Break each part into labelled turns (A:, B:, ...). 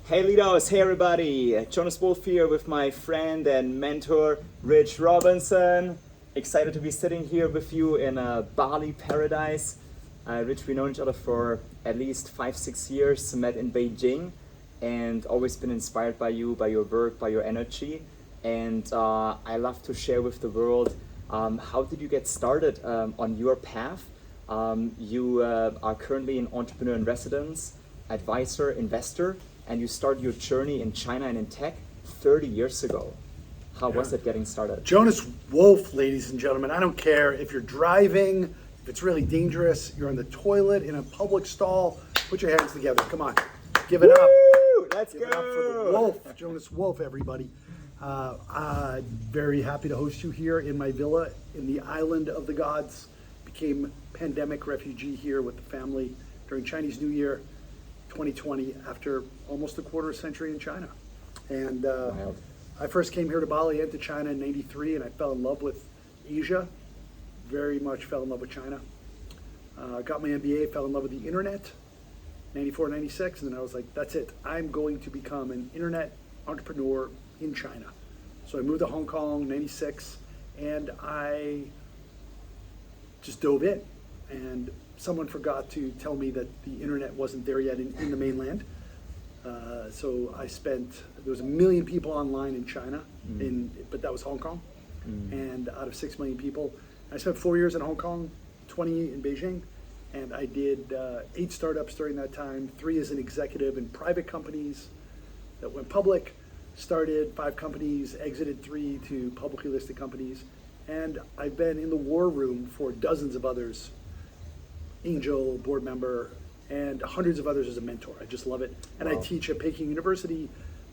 A: Hey Lidos, hey everybody! Jonas Wolf here with my friend and mentor Rich Robinson. Excited to be sitting here with you in a Bali paradise. Rich, we know each other for at least 5-6 years, met in Beijing, and always been inspired by you, by your work, by your energy. And I love to share with the world how did you get started on your path. You are currently an entrepreneur in residence, advisor, investor, and you started your journey in China and in tech 30 years ago. How was it getting started?
B: Jonas Wolf, ladies and gentlemen. I don't care if you're driving, if it's really dangerous, you're on the toilet, in a public stall, put your hands together. Come on, give it up.
A: Let's
B: Give
A: go!
B: it up for the Wolf, Jonas Wolf, everybody. I'm very happy to host you here in my villa in the island of the gods. Became pandemic refugee here with the family during Chinese New Year 2020 after almost a quarter century in China. And I first came here to Bali and to China in '93, and I fell in love with Asia. Very much fell in love with China. Got my MBA, fell in love with the internet, '94, '96, and then I was like, that's it. I'm going to become an internet entrepreneur in China. So I moved to Hong Kong, '96, and I just dove in. And someone forgot to tell me that the internet wasn't there yet in the mainland. So there was 1 million people online in China, but that was Hong Kong. And out of 6 million people, I spent 4 years in Hong Kong, 20 in Beijing, and I did 8 startups during that time, 3 as an executive in private companies that went public, started 5 companies, exited 3 to publicly listed companies, and I've been in the war room for dozens of others, angel, board member, and hundreds of others as a mentor. I just love it. And
A: Wow.
B: I teach at Peking University,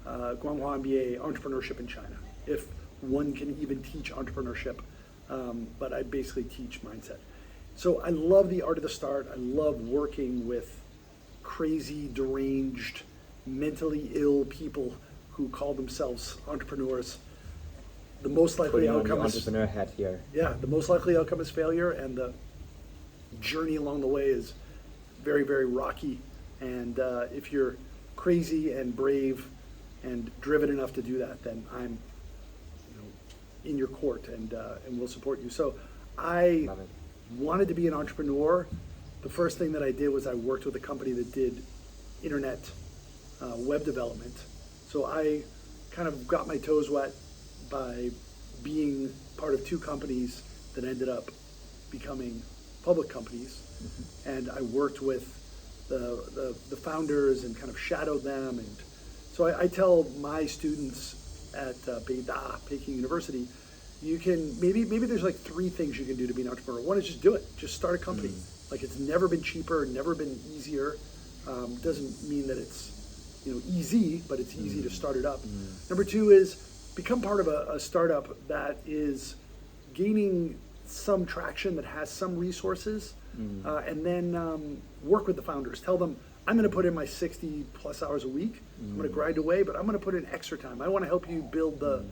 B: Guanghua MBA, entrepreneurship in China, if one can even teach entrepreneurship. But I basically teach mindset. So I love the art of the start. I love working with crazy, deranged, mentally ill people who call themselves entrepreneurs. The most likely
A: Putting on
B: outcome
A: your
B: is
A: entrepreneur hat here.
B: the most likely outcome is failure, and the journey along the way is very, very rocky. And if you're crazy and brave and driven enough to do that, then I'm, in your court and will support you. So I
A: Love it.
B: wanted to be an entrepreneur. The first thing that I did was I worked with a company that did internet web development. So I kind of got my toes wet by being part of 2 companies that ended up becoming public companies. And I worked with the founders and kind of shadowed them. And so I tell my students at Beida, Peking University, you can, maybe there's like 3 things you can do to be an entrepreneur. One is just do it. Just start a company. Like, it's never been cheaper, never been easier. Doesn't mean that it's easy, but it's easy to start it up. Number 2 is become part of a startup that is gaining some traction, that has some resources, and then work with the founders. Tell them, I'm going to put in my 60 plus hours a week. I'm going to grind away, but I'm going to put in extra time. I want to help you build the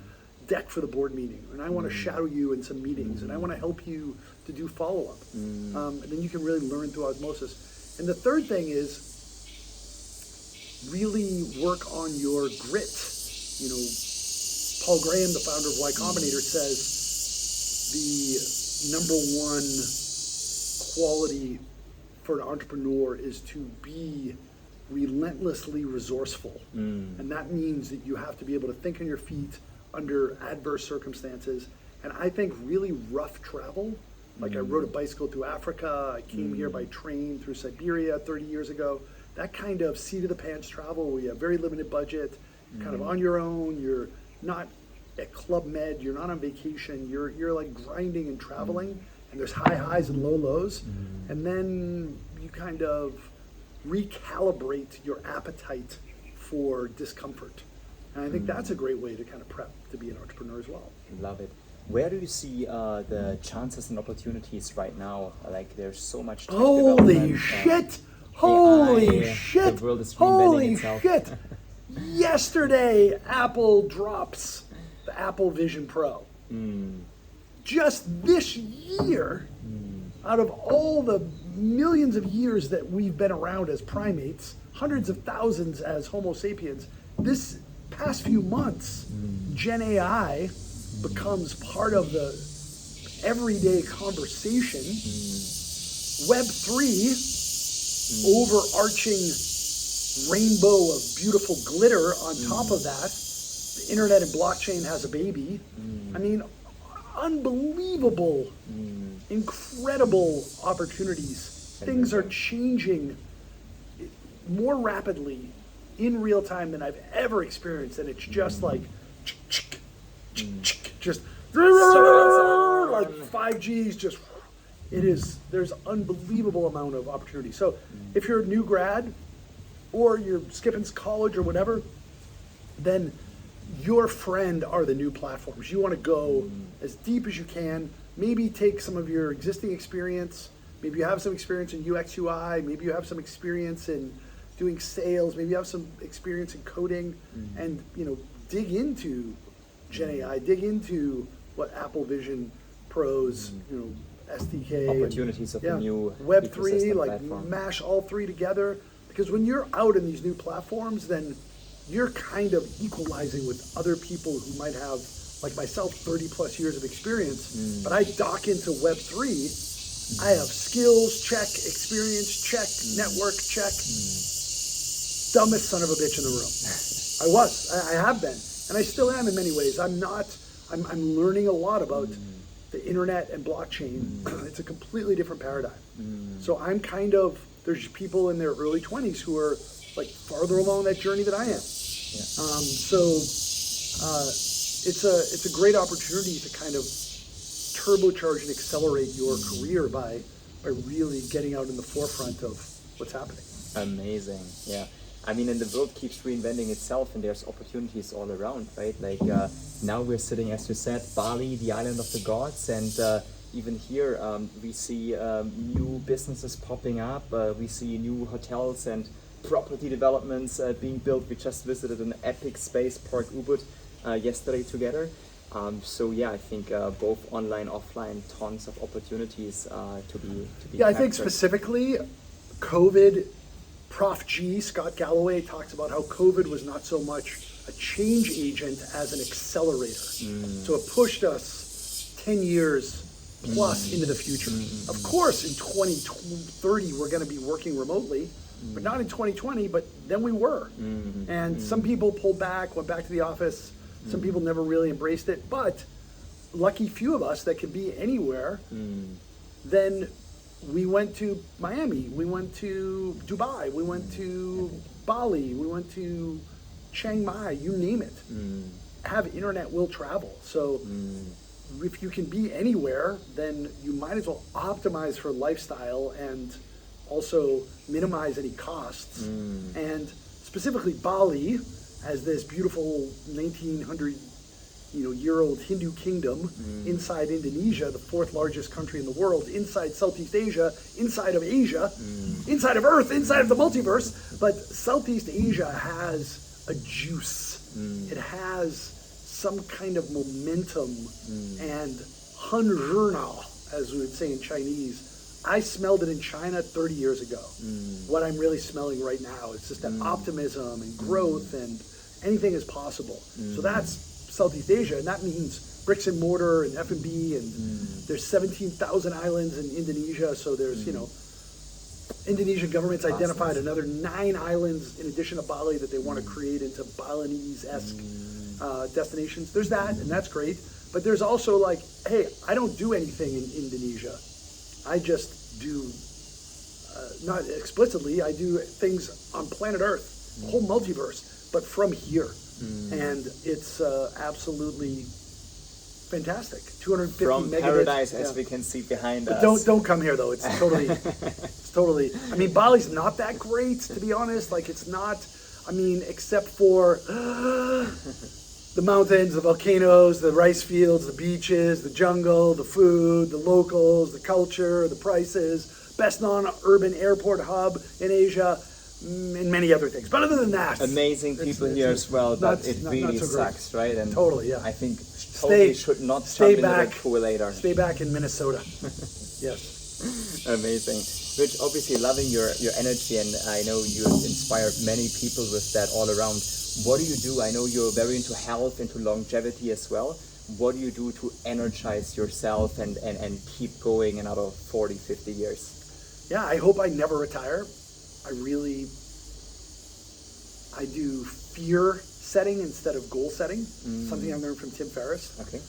B: deck for the board meeting, and I want to shadow you in some meetings, and I want to help you to do follow-up. And then you can really learn through osmosis. And the third thing is really work on your grit. Paul Graham, the founder of Y Combinator, says the number 1 quality for an entrepreneur is to be relentlessly resourceful. And that means that you have to be able to think on your feet under adverse circumstances. And I think really rough travel, like I rode a bicycle through Africa, I came here by train through Siberia 30 years ago, that kind of seat of the pants travel where you have very limited budget, you're kind of on your own, you're not at Club Med, you're not on vacation, you're like grinding and traveling, and there's high highs and low lows, and then you kind of recalibrate your appetite for discomfort. And I think that's a great way to kind of prep to be an entrepreneur as well.
A: Love it. Where do you see the chances and opportunities right now? Like, there's so much tech
B: Holy
A: development,
B: shit! Holy
A: AI,
B: shit!
A: The world is reinventing
B: Holy
A: itself.
B: shit! Yesterday, Apple drops the Apple Vision Pro. Just this year, out of all the millions of years that we've been around as primates, hundreds of thousands as Homo sapiens. This past few months, Gen AI becomes part of the everyday conversation. Web3, overarching rainbow of beautiful glitter on top of that. The internet and blockchain has a baby. I mean, unbelievable, incredible opportunities. Things are changing more rapidly in real time than I've ever experienced, and it's just like just like 5G is just, it is, there's unbelievable amount of opportunity. So if you're a new grad or you're skipping college or whatever, then your friend are the new platforms. You want to go as deep as you can, maybe take some of your existing experience, maybe you have some experience in UX UI, maybe you have some experience in doing sales, maybe you have some experience in coding, and dig into Gen AI, dig into what Apple Vision Pro's SDK,
A: opportunities of the new
B: Web3, like
A: platform.
B: mash all three together. Because when you're out in these new platforms, then you're kind of equalizing with other people who might have, like myself, 30 plus years of experience, but I dock into Web3, I have skills, check, experience, check, network, check. Dumbest son of a bitch in the room. I have been, and I still am in many ways. I'm learning a lot about the internet and blockchain. It's a completely different paradigm. So I'm kind of, there's people in their early 20s who are like farther along that journey than I am. It's a great opportunity to kind of turbocharge and accelerate your career by really getting out in the forefront of what's happening.
A: Amazing, yeah. I mean, and the world keeps reinventing itself, and there's opportunities all around, right? Like now we're sitting, as you said, Bali, the island of the gods, and even here we see new businesses popping up. We see new hotels and property developments being built. We just visited an epic space park, Ubud, yesterday together. So yeah, I think both online, offline, tons of opportunities to be.
B: Yeah, I think specifically, COVID. Prof G, Scott Galloway, talks about how COVID was not so much a change agent as an accelerator. So it pushed us 10 years plus into the future. Of course, in 2030, we're going to be working remotely, but not in 2020, but then we were. And some people pulled back, went back to the office. Some people never really embraced it, but lucky few of us that could be anywhere, then we went to Miami, we went to Dubai, we went to Bali, we went to Chiang Mai, you name it. Have internet will travel. So if you can be anywhere, then you might as well optimize for lifestyle and also minimize any costs. And specifically Bali, as this beautiful 1900-year-old Hindu kingdom inside Indonesia, the fourth largest country in the world, inside Southeast Asia, inside of Asia, inside of Earth, inside of the multiverse. But Southeast Asia has a juice. It has some kind of momentum and hanzhernao, as we would say in Chinese. I smelled it in China 30 years ago. What I'm really smelling right now is just that optimism and growth and anything is possible. So that's Southeast Asia, and that means bricks and mortar and F&B, and there's 17,000 islands in Indonesia, so there's, Indonesian government's identified another 9 islands in addition to Bali that they want to create into Balinese-esque destinations. There's that, and that's great, but there's also like, hey, I don't do anything in Indonesia. I just do, not explicitly, I do things on planet Earth, the whole multiverse, but from here. And it's absolutely fantastic. 250
A: from
B: megabits.
A: paradise, as we can see behind us.
B: Don't come here though. It's totally. I mean, Bali's not that great, to be honest. Like, it's not. I mean, except for the mountains, the volcanoes, the rice fields, the beaches, the jungle, the food, the locals, the culture, the prices. Best non-urban airport hub in Asia. And many other things, but other than that,
A: amazing people here as well. But it really sucks, right? And
B: totally, yeah.
A: I think totally should not jump into that pool later.
B: Stay back in Minnesota. Yes.
A: Amazing. Rich, obviously loving your energy, and I know you've inspired many people with that all around. What do you do? I know you're very into health, into longevity as well. What do you do to energize yourself and keep going another 40, 50 years?
B: Yeah, I hope I never retire. I do fear setting instead of goal setting, something I learned from Tim Ferriss.
A: Okay.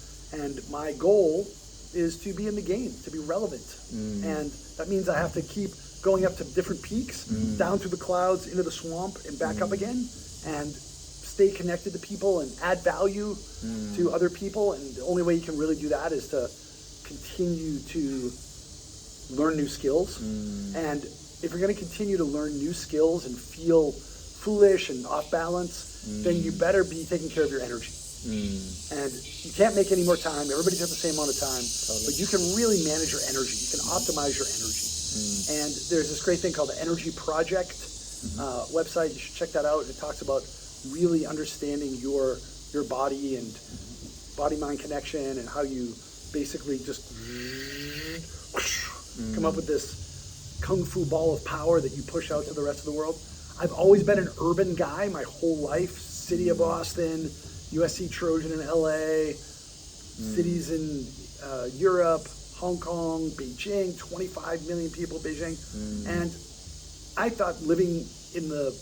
B: And my goal is to be in the game, to be relevant. And that means I have to keep going up to different peaks, down through the clouds, into the swamp, and back up again, and stay connected to people and add value to other people. And the only way you can really do that is to continue to learn new skills. And if you're going to continue to learn new skills and feel foolish and off balance, then you better be taking care of your energy. And you can't make any more time. Everybody's got the same amount of time, but you can really manage your energy. You can optimize your energy. And there's this great thing called the Energy Project website. You should check that out. It talks about really understanding your body and body-mind connection and how you basically just come up with this kung fu ball of power that you push out to the rest of the world. I've always been an urban guy my whole life. City of Boston, USC Trojan in LA, cities in Europe, Hong Kong, Beijing, 25 million people, Beijing. And I thought living in the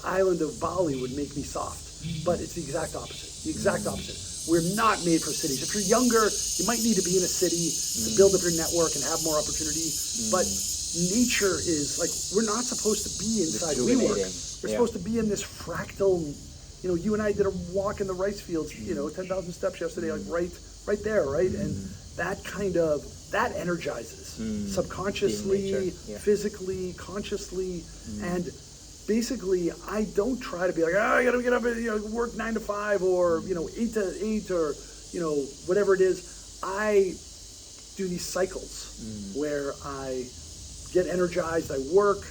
B: island of Bali would make me soft, but it's the exact opposite. The exact opposite. We're not made for cities. If you're younger, you might need to be in a city to build up your network and have more opportunity, but nature is like, we're not supposed to be inside WeWork. We're supposed to be in this fractal, you and I did a walk in the rice fields, 10,000 steps yesterday, like right there, right? And that energizes subconsciously, physically, consciously, and basically I don't try to be like, I gotta get up and work 9 to 5 or 8 to 8 or whatever it is. I do these cycles where I get energized, I work,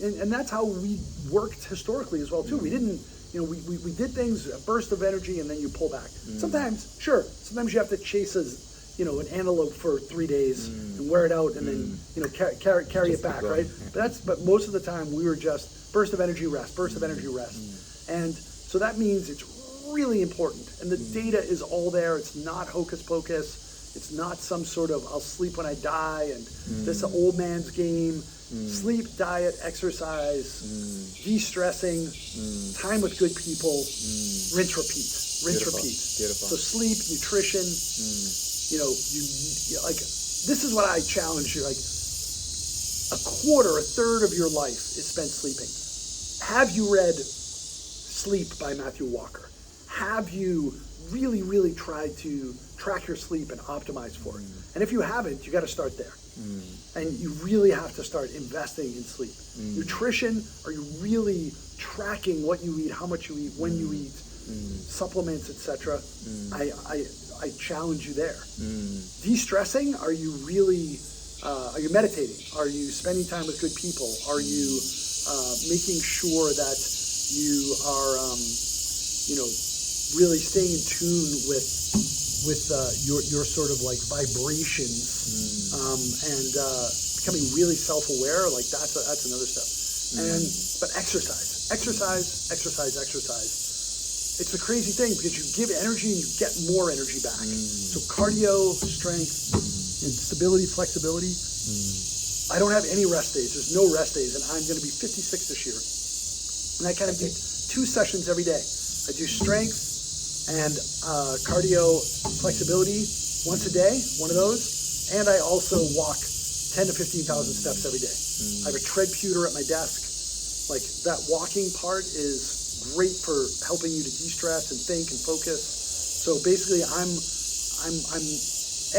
B: and that's how we worked historically as well too. We didn't, we did things, a burst of energy, and then you pull back. Sometimes you have to chase an antelope for 3 days and wear it out, and then carry it back, right? But most of the time we were just burst of energy, rest, and so that means it's really important. And the data is all there. It's not hocus pocus. It's not some sort of I'll sleep when I die and this old man's game. Sleep, diet, exercise, de-stressing, time with good people, rinse, repeat.
A: Beautiful.
B: So sleep, nutrition, you like, this is what I challenge you, like a third of your life is spent sleeping. Have you read Sleep by Matthew Walker? Have you really, really tried to track your sleep and optimize for it? And if you haven't, you got to start there. And you really have to start investing in sleep. Nutrition, are you really tracking what you eat, how much you eat, when you eat, supplements, etc.? I challenge you there. De-stressing, are you really, are you meditating? Are you spending time with good people? Are you making sure that you are, really staying in tune with your sort of like vibrations, and becoming really self-aware? Like that's another step. But exercise. It's a crazy thing because you give energy and you get more energy back. So cardio, strength, and stability, flexibility. I don't have any rest days. There's no rest days, and I'm going to be 56 this year. And I kind of do 2 sessions every day. I do strength and cardio, flexibility once a day, one of those. And I also walk 10 to 15,000 steps every day. I have a tread pewter at my desk. Like that walking part is great for helping you to de-stress and think and focus. So basically I'm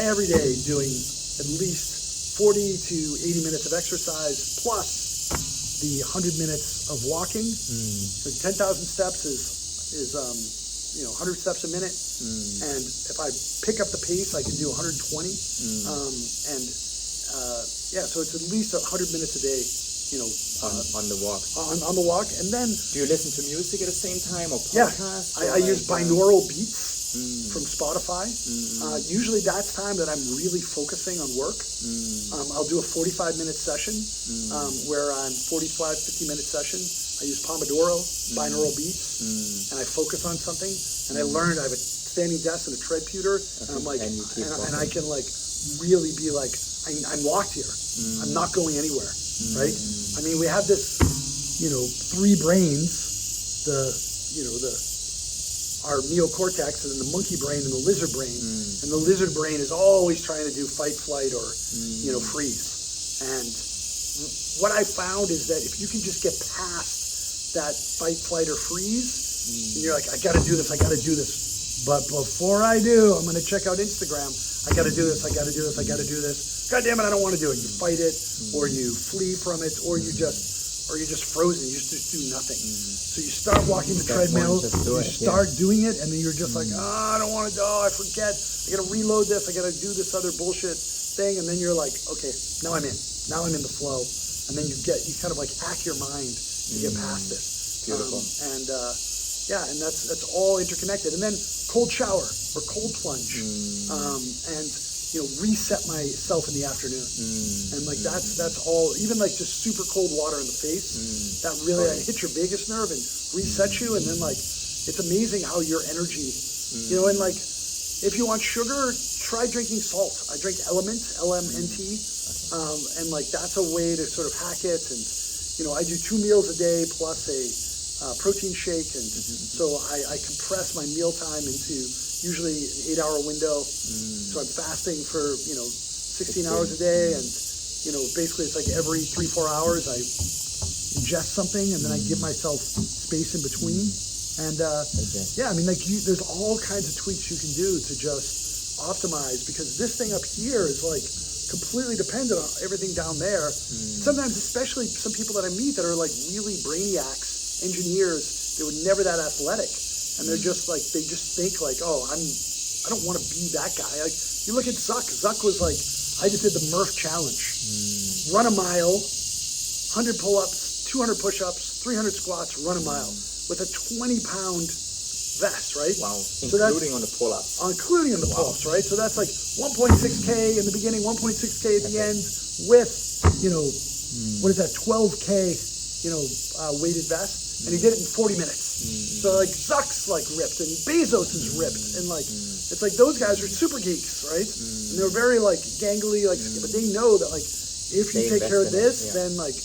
B: every day doing at least 40 to 80 minutes of exercise plus the 100 minutes of walking. So 10,000 steps is 100 steps a minute. And if I pick up the pace, I can do 120. So it's at least 100 minutes a day,
A: on the walk.
B: On the walk. And then,
A: do you listen to music at the same time or podcasts?
B: Yeah, I use binaural beats. from Spotify. Usually that's time that I'm really focusing on work. I'll do a 45-minute session where I'm 50-minute session. I use Pomodoro, binaural beats, and I focus on something. And I learned I have a standing desk and a tread pewter, and I'm like, and I can like really be like, I'm locked here. I'm not going anywhere, right? I mean, we have this, three brains, our neocortex and then the monkey brain and the lizard brain. And the lizard brain is always trying to do fight, flight, or, freeze. And what I found is that if you can just get past that fight, flight, or freeze, and you're like, I gotta do this. But before I do, I'm gonna check out Instagram. I gotta do this. God damn it, I don't want to do it. You fight it, or you flee from it, or you're just frozen. You just do nothing. So you start walking the treadmill, you start doing it, and then you're just like, I don't want to go. I forget. I gotta reload this. I gotta do this other bullshit thing, and then you're like, okay, now I'm in. Now I'm in the flow, and then you kind of like hack your mind to get past it.
A: Beautiful.
B: And that's all interconnected. And then cold shower or cold plunge, and reset myself in the afternoon. And like that's all. Even like just super cold water in the face, that really hits your vagus nerve and resets you. And then like it's amazing how your energy, and like if you want sugar, try drinking salt. I drink Element, LMNT, and like that's a way to sort of hack it. And I do 2 meals a day plus a protein shake, and so I compress my meal time into usually an 8-hour window. So I'm fasting for 16 hours a day, and basically it's like every 3-4 hours I ingest something, and then I give myself space in between. And there's all kinds of tweaks you can do to just optimize, because this thing up here is like completely dependent on everything down there. Sometimes, especially some people that I meet that are like really brainiacs, engineers, they were never that athletic, and they're just like, they just think like, oh, I don't want to be that guy. Like you look at Zuck was like, I just did the Murph challenge, run a mile, 100 pull-ups, 200 push-ups, 300 squats, run a mile with a 20-pound vest, right?
A: Wow.
B: So
A: including on the pull-ups.
B: Including on the pull-ups, right? So that's like 1.6K in the beginning, 1.6K at the end, with, what is that, 12K, weighted vest, and he did it in 40 minutes. So like Zuck's like ripped, and Bezos is ripped, and like it's like those guys are super geeks, right? And they're very like gangly, like, but they know that like if you take care of this, then like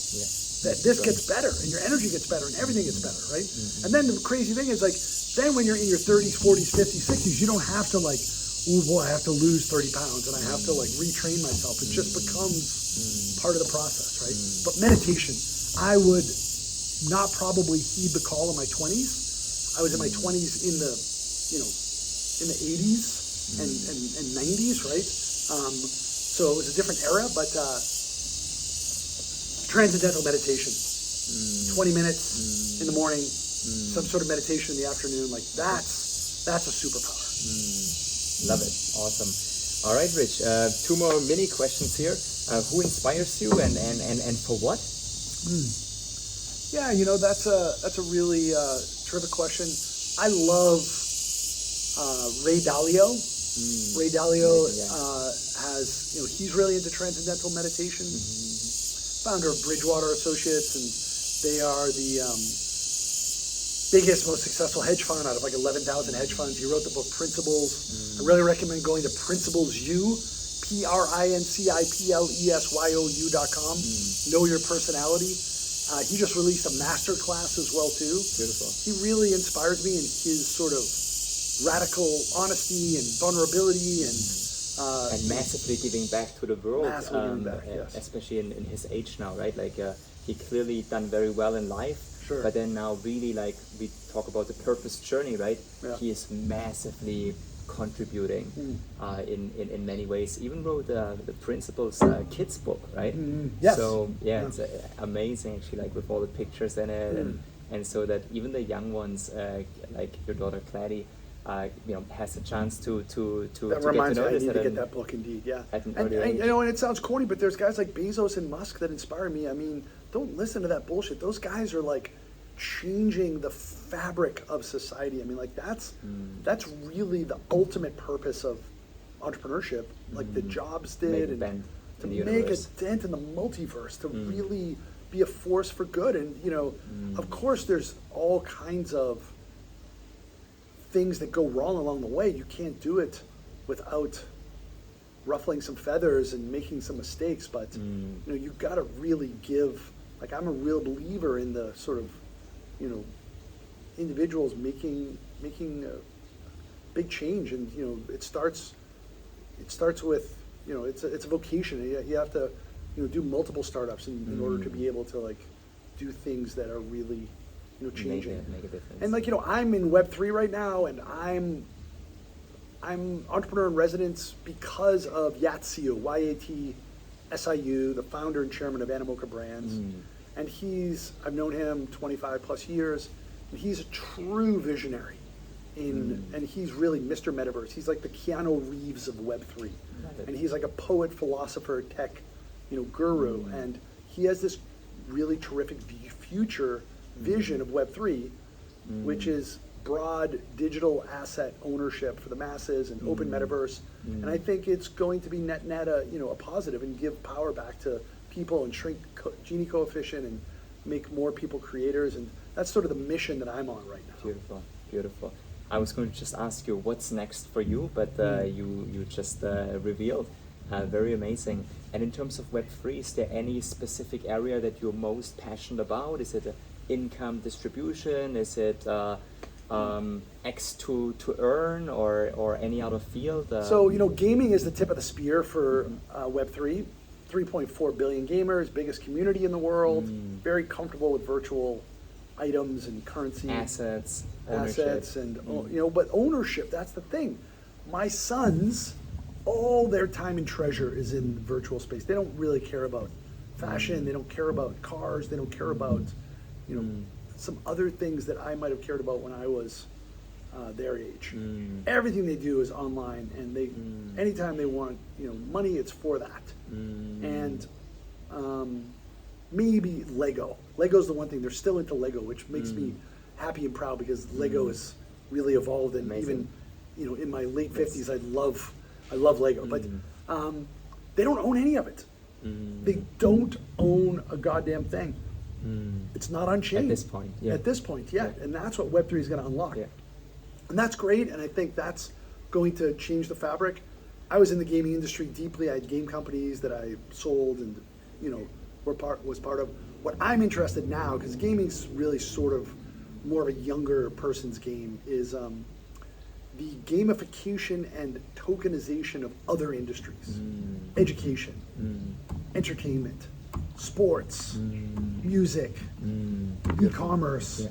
B: that this gets better, and your energy gets better, and everything gets better, right? And then the crazy thing is like, then when you're in your 30s, 40s, 50s, 60s, you don't have to like, oh boy, I have to lose 30 pounds and I have to like retrain myself. It just becomes part of the process, right? But meditation, I would not probably heed the call in my 20s. I was in my 20s in the, in the 80s and 90s, right? So it was a different era, but transcendental meditation, 20 minutes in the morning, some sort of meditation in the afternoon, like that's a superpower.
A: Love it. Awesome. All right, Rich. 2 more mini questions here. Who inspires you, and for what?
B: Yeah, that's a really terrific question. I love Ray Dalio. Ray Dalio has, he's really into transcendental meditation. Founder of Bridgewater Associates, and they are the biggest, most successful hedge fund out of like 11,000 hedge funds. He wrote the book Principles. I really recommend going to PrinciplesU, PrinciplesYou.com. Know your personality. He just released a master class as well too.
A: Beautiful.
B: He really inspires me in his sort of radical honesty and vulnerability and
A: massively giving back to the world,
B: giving back, yes.
A: Especially in his age now, right? Like he clearly done very well in life,
B: Sure.
A: but then now really like we talk about the purpose journey, right?
B: Yeah.
A: He is massively contributing in many ways. Even wrote the Principles kids book, right?
B: Yes.
A: So it's amazing actually, like with all the pictures in it, and so that even the young ones, like your daughter Clady, has a chance to
B: That
A: get
B: reminds
A: to
B: me, I
A: know
B: need
A: this
B: to get that book indeed, yeah.
A: at an
B: And,
A: early age.
B: and it sounds corny, but there's guys like Bezos and Musk that inspire me. I mean, don't listen to that bullshit. Those guys are like, changing the fabric of society. I mean, like that's really the ultimate purpose of entrepreneurship, like the Jobs did,
A: Make a
B: and
A: dent
B: to
A: in the
B: make a
A: universe.
B: dent in the multiverse, to really be a force for good. And you know, of course, there's all kinds of things that go wrong along the way. You can't do it without ruffling some feathers and making some mistakes, but you know, you got to really give. Like, I'm a real believer in the sort of, you know, individuals making a big change, and you know, it starts with, you know, it's a vocation. You have to, you know, do multiple startups in order to be able to like do things that are really, you know, changing.
A: Make a difference.
B: And like, you know, I'm in Web3 right now, and I'm entrepreneur in residence because of Yatsiu, YATSIU, the founder and chairman of Animoca Brands. And I've known him 25 plus years, and he's a true visionary and he's really Mr. Metaverse. He's like the Keanu Reeves of Web3. And he's like a poet, philosopher, tech, you know, guru. And he has this really terrific future vision of Web3, which is broad digital asset ownership for the masses and open metaverse. And I think it's going to be net a positive, and give power back to people and shrink Gini coefficient and make more people creators. And that's sort of the mission that I'm on right now.
A: Beautiful. I was going to just ask you what's next for you, but you just revealed. Very amazing. And in terms of Web3, is there any specific area that you're most passionate about? Is it income distribution? Is it X to earn, or any other field?
B: So, you know, gaming is the tip of the spear for Web3. 3.4 billion gamers, biggest community in the world, very comfortable with virtual items and currency.
A: Assets,
B: and you know, but ownership, that's the thing. My sons, all their time and treasure is in virtual space. They don't really care about fashion, they don't care about cars, they don't care about, you know, some other things that I might have cared about when I was their age. Everything they do is online, and they anytime they want, you know, money, it's for that. And maybe Lego. Lego's the one thing. They're still into Lego, which makes me happy and proud, because Lego has really evolved. And even, you know, in my late 50s, I love Lego, but they don't own any of it. They don't own a goddamn thing. It's not on chain
A: at this point. Yeah.
B: At this point, yeah. And that's what Web3 is going to unlock.
A: Yeah.
B: And that's great, and I think that's going to change the fabric. I was in the gaming industry deeply. I had game companies that I sold and, you know, was part of. What I'm interested now, because gaming's really sort of more of a younger person's game, is the gamification and tokenization of other industries. Education, entertainment, sports, music, e-commerce,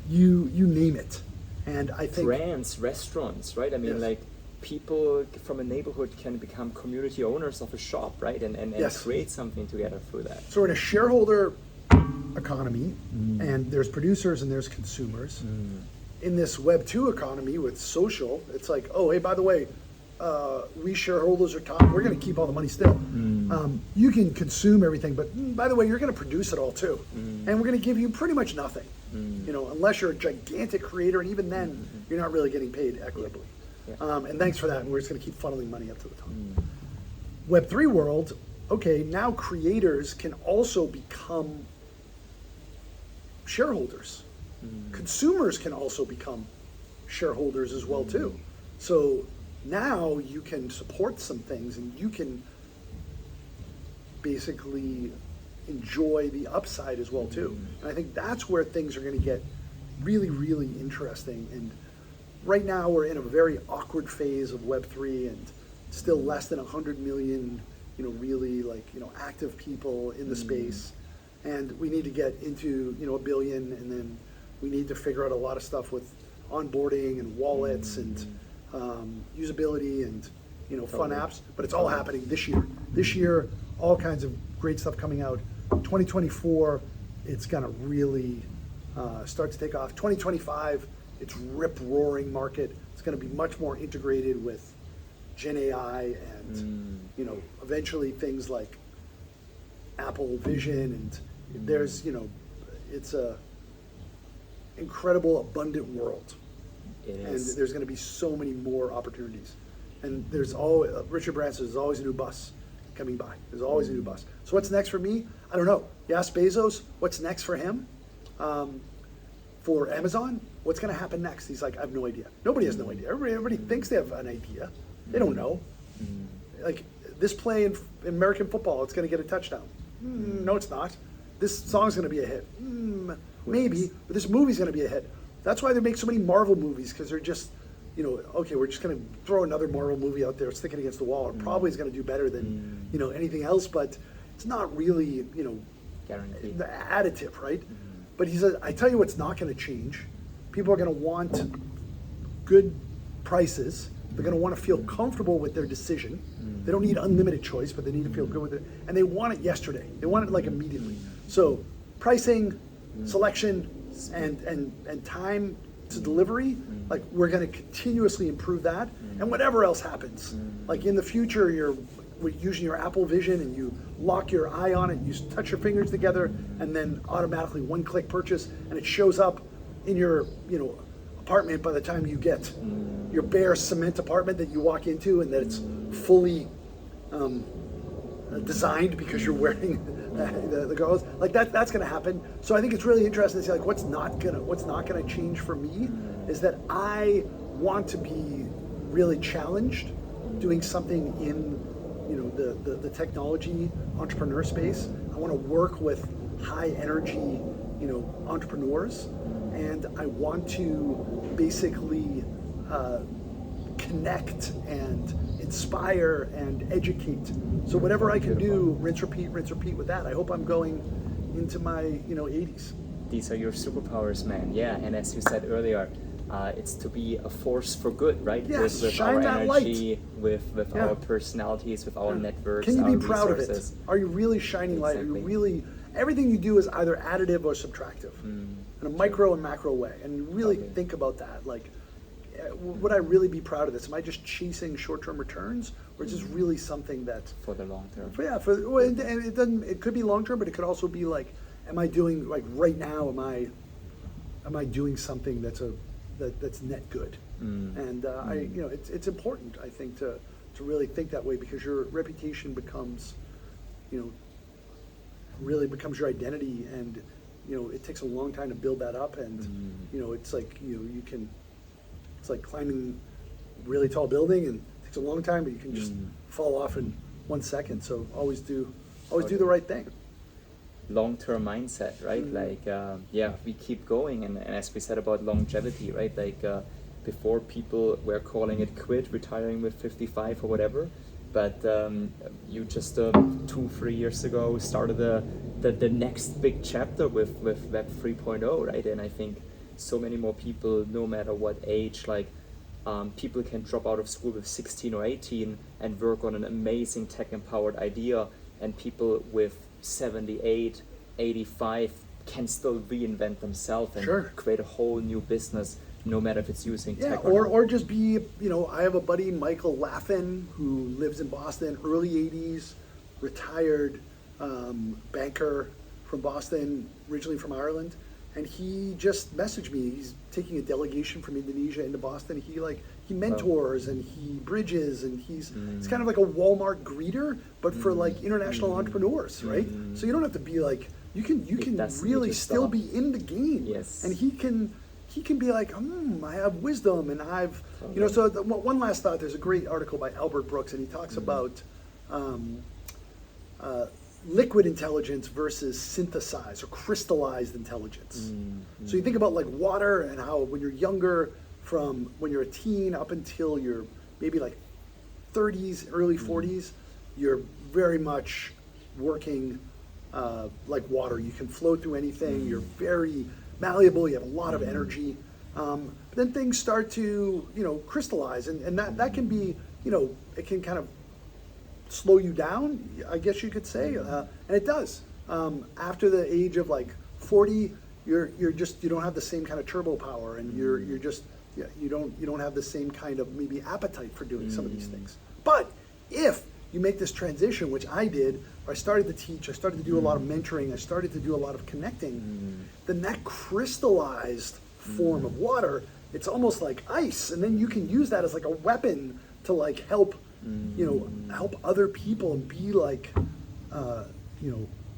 B: you name it. And I think
A: brands, restaurants, right? I mean, like, people from a neighborhood can become community owners of a shop, right? And create something together through that.
B: So we're in a shareholder economy, and there's producers and there's consumers. In this Web 2 economy with social, it's like, oh, hey, by the way, we shareholders are top. We're going to keep all the money still. You can consume everything, but by the way, you're going to produce it all too. And we're going to give you pretty much nothing. You know, unless you're a gigantic creator, and even then, you're not really getting paid equitably. And thanks for that. And we're just going to keep funneling money up to the top. Web3 world, okay, now creators can also become shareholders. Consumers can also become shareholders as well too. So now you can support some things, and you can basically enjoy the upside as well too. And I think that's where things are going to get really, really interesting. And right now we're in a very awkward phase of Web3, and still less than 100 million, you know, really like, you know, active people in the space. And we need to get into, you know, 1 billion, and then we need to figure out a lot of stuff with onboarding and wallets and usability and, you know, fun apps. But it's all happening this year. This year, all kinds of great stuff coming out. 2024, it's gonna really start to take off. 2025, it's rip-roaring market. It's gonna be much more integrated with Gen AI and, you know, eventually things like Apple Vision, and there's, you know, it's incredible, abundant world.
A: It
B: And
A: is.
B: there's going to be so many more opportunities. And there's Richard Branson, there's always a new bus coming by. There's always a new bus. So what's next for me? I don't know. You ask Bezos, what's next for him? For Amazon, what's going to happen next? He's like, I have no idea. Nobody has no idea. Everybody thinks they have an idea. They don't know. Like this play in American football, it's going to get a touchdown. No, it's not. This song's going to be a hit. Maybe, but this movie's going to be a hit. That's why they make so many Marvel movies, because they're just, okay, we're just going to throw another Marvel movie out there, stick it against the wall. It probably is going to do better than, anything else, but it's not really,
A: Guaranteed.
B: the additive, right? But he said, I tell you what's not going to change. People are going to want good prices. They're going to want to feel comfortable with their decision. They don't need unlimited choice, but they need to feel good with it. And they want it yesterday. They want it like immediately. So pricing, selection, and time to delivery, like we're going to continuously improve that. And whatever else happens, like in the future, you're using your Apple Vision and you lock your eye on it, you touch your fingers together, and then automatically one-click purchase, and it shows up in your apartment by the time you get your bare cement apartment that you walk into, and that it's fully designed because you're wearing the goggles. Like that's going to happen. So I think it's really interesting to see like what's not gonna change for me is that I want to be really challenged doing something in the technology entrepreneur space. I want to work with high energy entrepreneurs, and I want to basically connect and inspire and educate. So whatever I can do, rinse, repeat with that. I hope I'm going into my 80s.
A: These are your superpowers, man. Yeah, and as you said earlier, it's to be a force for good, right?
B: Yes,
A: with
B: shine
A: our
B: that
A: energy,
B: light.
A: with
B: Yeah.
A: our personalities, with our networks,
B: Can you
A: our
B: be proud
A: resources.
B: of it? Are you really shining light? Are
A: Exactly.
B: you really, everything you do is either additive or subtractive in a micro and macro way. And you really
A: Totally.
B: think about that. Like, would I really be proud of this? Am I just chasing short-term returns, or is this really something that,
A: For the long term.
B: and it doesn't, it could be long-term, but it could also be like, am I doing, like right now, am I doing something that's net good? And it's important, I think, to really think that way, because your reputation becomes, really becomes your identity, and it takes a long time to build that up, and it's like it's like climbing a really tall building, and it takes a long time, but you can just fall off in 1 second. So always do the right thing.
A: Long-term mindset, right? Like, we keep going, and as we said about longevity, right? Like, before people were calling it quit, retiring with 55 or whatever, but you just 2-3 years ago started the next big chapter with Web 3.0, right? And I think so many more people, no matter what age, like people can drop out of school with 16 or 18 and work on an amazing tech-empowered idea, and people with 78, 85 can still reinvent themselves and
B: Sure.
A: create a whole new business, no matter if it's using
B: Yeah,
A: tech
B: or just be, I have a buddy, Michael Laffin, who lives in Boston, early 80s, retired banker from Boston, originally from Ireland. And he just messaged me. He's taking a delegation from Indonesia into Boston. He mentors and he bridges, and he's kind of like a Walmart greeter, but for like international entrepreneurs, right? So you don't have to be like, you can
A: doesn't
B: really
A: need to
B: still
A: stop.
B: be in the game.
A: Yes.
B: And he can be like, I have wisdom, and I've, so one last thought, there's a great article by Albert Brooks, and he talks about liquid intelligence versus synthesized or crystallized intelligence. So you think about like water, and how when you're younger, from when you're a teen up until you're maybe like 30s, early 40s, you're very much working like water. You can flow through anything. You're very malleable. You have a lot of energy. But then things start to, crystallize, and that can be, it can kind of slow you down, I guess you could say, and it does. After the age of like 40, you don't have the same kind of turbo power, and you're just you don't have the same kind of maybe appetite for doing some of these things. But if you make this transition, which I did, where I started to teach, I started to do a lot of mentoring, I started to do a lot of connecting, then that crystallized form of water, it's almost like ice, and then you can use that as like a weapon to like help, help other people and be like, a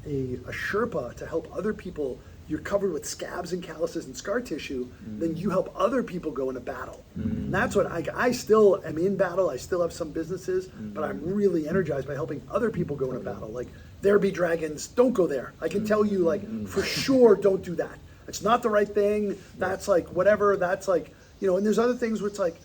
B: Sherpa to help other people. You're covered with scabs and calluses and scar tissue, then you help other people go into battle. And that's what I still am in battle. I still have some businesses, but I'm really energized by helping other people go into battle. Like, there be dragons, don't go there. I can tell you, like, for sure, don't do that. It's not the right thing. That's like, whatever, that's like, and there's other things where it's like,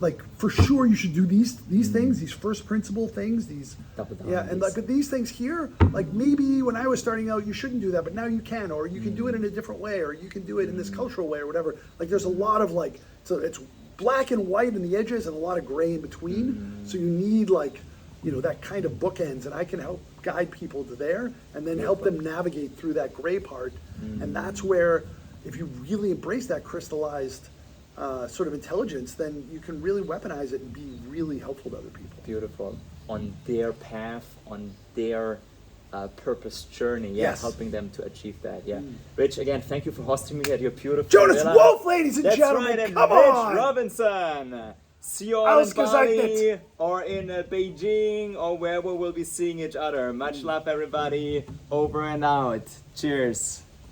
B: like for sure you should do these things, these first principle things, these and like, but these things here, like maybe when I was starting out you shouldn't do that, but now you can, or you can do it in a different way, or you can do it in this cultural way or whatever. Like there's a lot of like, so it's black and white in the edges and a lot of gray in between. So you need like, that kind of bookends, and I can help guide people to there and then help them navigate through that gray part. And that's where, if you really embrace that crystallized sort of intelligence, then you can really weaponize it and be really helpful to other people.
A: Beautiful. On their path, on their purpose journey,
B: Yes.
A: helping them to achieve that. Rich, again, thank you for hosting me at your beautiful
B: Jonas
A: villa.
B: Wolf, ladies and
A: That's
B: gentlemen,
A: right, and
B: come
A: Rich
B: on!
A: Robinson. See you all in Bali
B: Ausgezeichnet.
A: or in Beijing or wherever we'll be seeing each other. Much love, everybody. Over and out. Cheers.